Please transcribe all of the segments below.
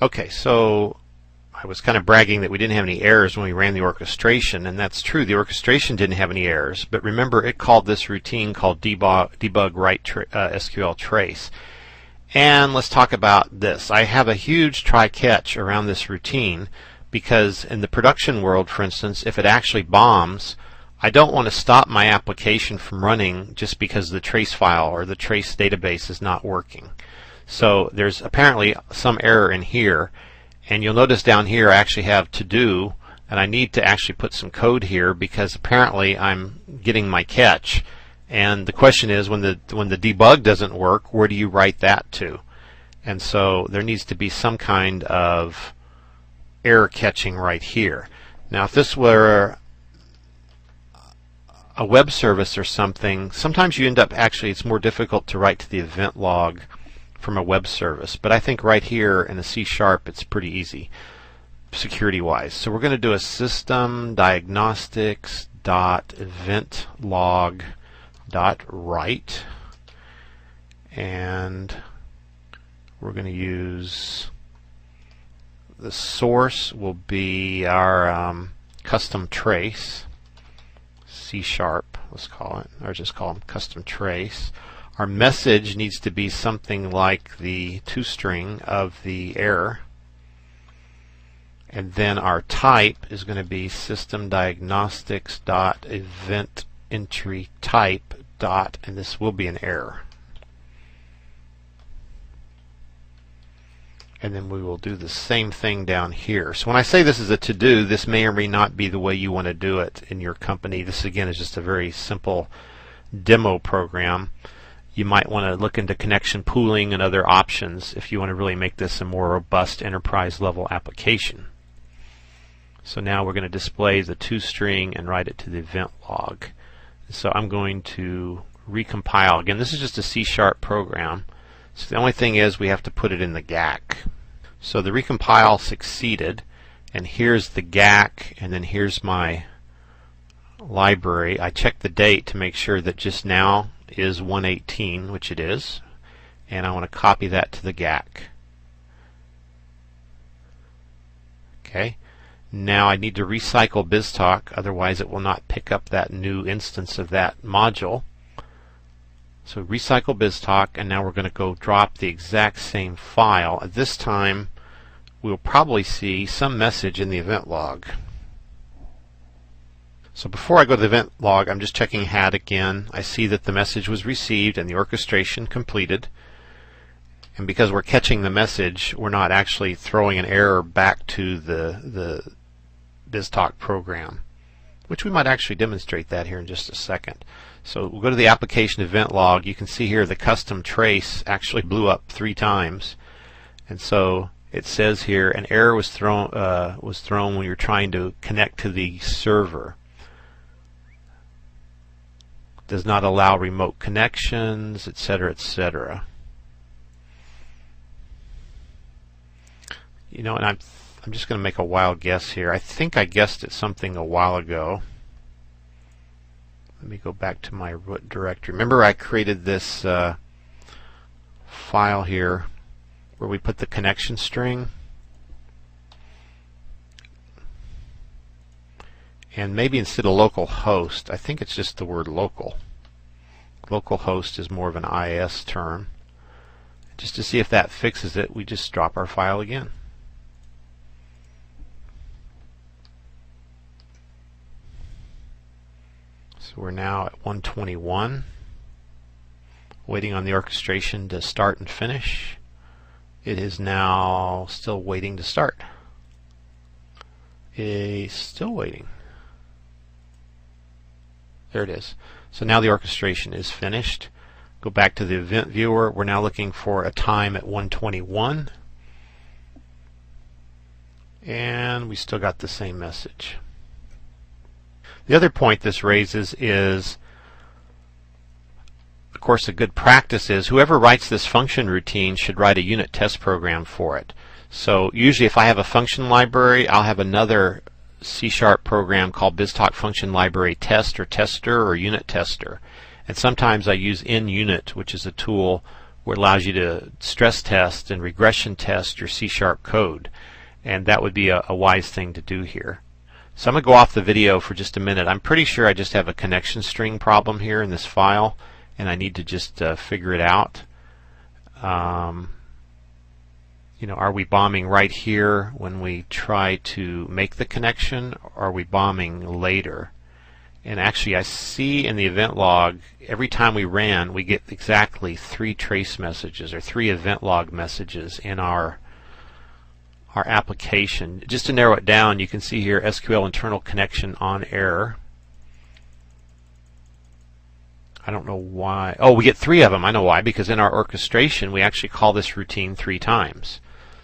Okay, so I was kind of bragging that we didn't have any errors when we ran the orchestration, and that's true. The orchestration didn't have any errors, but remember it called this routine called debug write SQL trace. And let's talk about this. I have a huge try catch around this routine because in the production world, for instance, if it actually bombs, I don't want to stop my application from running just because the trace file or the trace database is not working. So there's apparently some error in here, and you'll notice down here I actually have to do, and I need to actually put some code here because apparently I'm getting my catch. And the question is, when the debug doesn't work, where do you write that to? And so there needs to be some kind of error catching right here. Now if this were a web service or something, sometimes you end up actually, it's more difficult to write to the event log from a web service, but I think right here in the C# it's pretty easy security wise. So we're going to do a system diagnostics dot event log dot write, and we're going to use the source will be our custom trace, C#, let's call it, or just call them custom trace. Our message needs to be something like the toString of the error, and then our type is going to be system diagnostics dot event entry type dot, and this will be an error. And then we will do the same thing down here. So when I say this is a to-do, this may or may not be the way you want to do it in your company. This again is just a very simple demo program. You might want to look into connection pooling and other options if you want to really make this a more robust enterprise level application. So now we're going to display the toString and write it to the event log. So I'm going to recompile. Again, this is just a C# program. So the only thing is we have to put it in the GAC. So the recompile succeeded, and here's the GAC, and then here's my library. I checked the date to make sure that just now is 118, which it is, and I want to copy that to the GAC. Okay. Now I need to recycle BizTalk, otherwise it will not pick up that new instance of that module. So recycle BizTalk, and now we're going to go drop the exact same file. At this time we'll probably see some message in the event log. So before I go to the event log, I'm just checking HAT again. I see that the message was received and the orchestration completed. And because we're catching the message, we're not actually throwing an error back to the BizTalk program, which we might actually demonstrate that here in just a second. So we'll go to the application event log. You can see here the custom trace actually blew up 3 times, and so it says here an error was thrown when you're trying to connect to the server. Does not allow remote connections, etc., etc. You know, and I'm just going to make a wild guess here. I think I guessed at something a while ago. Let me go back to my root directory. Remember I created this file here where we put the connection string? And maybe instead of local host, I think it's just the word local. Local host is more of an IS term. Just to see if that fixes it, we just drop our file again. So we're now at 121, waiting on the orchestration to start and finish. It is now still waiting to start. It's still waiting. There it is. So now the orchestration is finished. Go back to the event viewer. We're now looking for a time at 121. And we still got the same message. The other point this raises is, of course, a good practice is whoever writes this function routine should write a unit test program for it. So usually if I have a function library, I'll have another C# program called BizTalk Function Library Test or Tester or Unit Tester. And sometimes I use InUnit, which is a tool where it allows you to stress test and regression test your C# code, and that would be a wise thing to do here. So I'm going to go off the video for just a minute. I'm pretty sure I just have a connection string problem here in this file, and I need to just figure it out. You know, are we bombing right here when we try to make the connection, or are we bombing later? And actually I see in the event log, every time we ran, we get exactly 3 trace messages, or 3 event log messages in our application. Just to narrow it down, you can see here SQL internal connection on error. I don't know why. Oh, we get 3 of them. I know why, because in our orchestration we actually call this routine 3 times.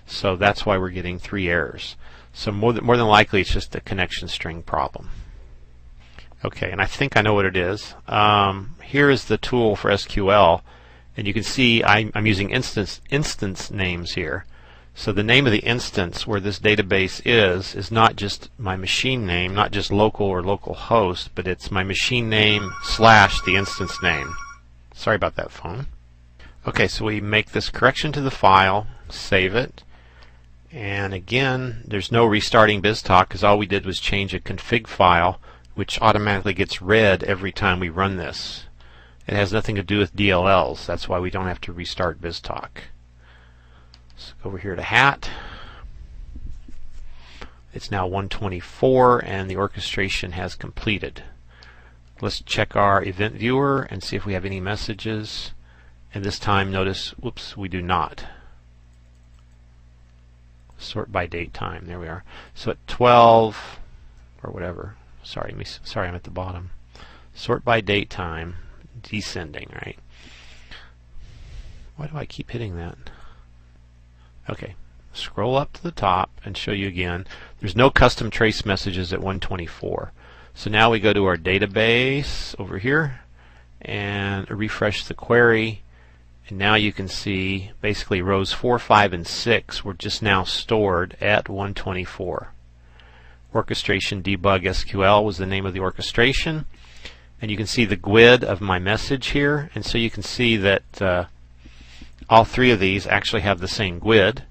So that's why we're getting 3 errors. So more than likely it's just a connection string problem. Okay, and I think I know what it is. Here is the tool for SQL, and you can see I'm using instance names here. So the name of the instance where this database is not just my machine name, not just local or local host, but it's my machine name / the instance name. Sorry about that, phone. Okay, so we make this correction to the file, save it, and again, there's no restarting BizTalk because all we did was change a config file, which automatically gets read every time we run this. It has nothing to do with DLLs. That's why we don't have to restart BizTalk. So go over here to hat. It's now 1:24 and the orchestration has completed. Let's check our event viewer and see if we have any messages. And this time, notice, whoops, we do not. Sort by date time. There we are. So at 12 or whatever. Sorry, I'm at the bottom. Sort by date time, descending, right? Why do I keep hitting that? Okay, scroll up to the top and show you again. There's no custom trace messages at 124. So now we go to our database over here and refresh the query, and now you can see basically rows 4, 5, and 6 were just now stored at 124. Orchestration Debug SQL was the name of the orchestration, and you can see the GUID of my message here, and so you can see that all 3 of these actually have the same GUID,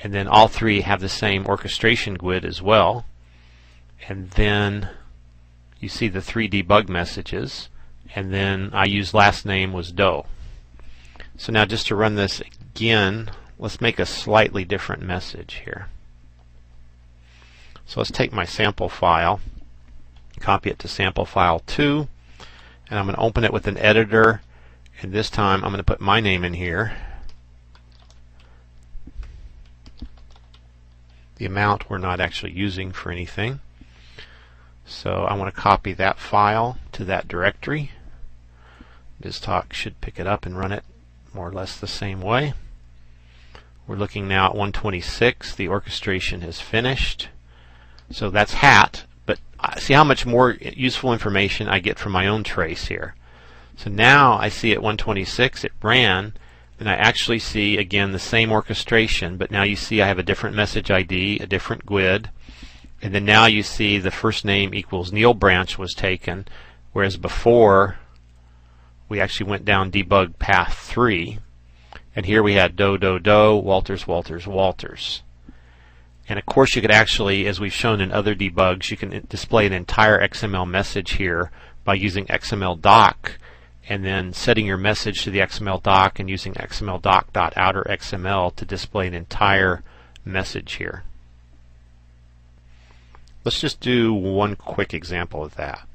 and then all 3 have the same orchestration GUID as well, and then you see the 3 debug messages, and then I used last name was Doe. So now just to run this again, let's make a slightly different message here. So let's take my sample file, copy it to sample file 2, and I'm going to open it with an editor, and this time I'm going to put my name in here, the amount we're not actually using for anything. So I want to copy that file to that directory. BizTalk should pick it up and run it more or less the same way. We're looking now at 126. The orchestration has finished. So that's hat, but see how much more useful information I get from my own trace here. So now I see at 126 it ran, and I actually see again the same orchestration, but now you see I have a different message ID, a different GUID, and then now you see the first name equals Neil branch was taken, whereas before we actually went down debug path 3, and here we had Doe, Doe, Doe, Walters, Walters, Walters. And of course you could actually, as we've shown in other debugs, you can display an entire XML message here by using XML doc and then setting your message to the XML doc and using XML doc.outerXML to display an entire message here. Let's just do one quick example of that.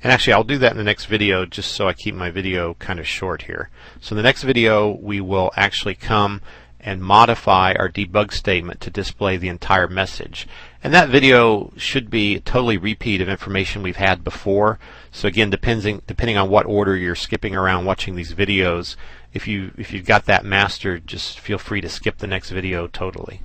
And actually I'll do that in the next video just so I keep my video kind of short here. So in the next video we will actually come and modify our debug statement to display the entire message. And that video should be a totally repeat of information we've had before. So again, depending on what order you're skipping around watching these videos, if you've got that mastered, just feel free to skip the next video totally.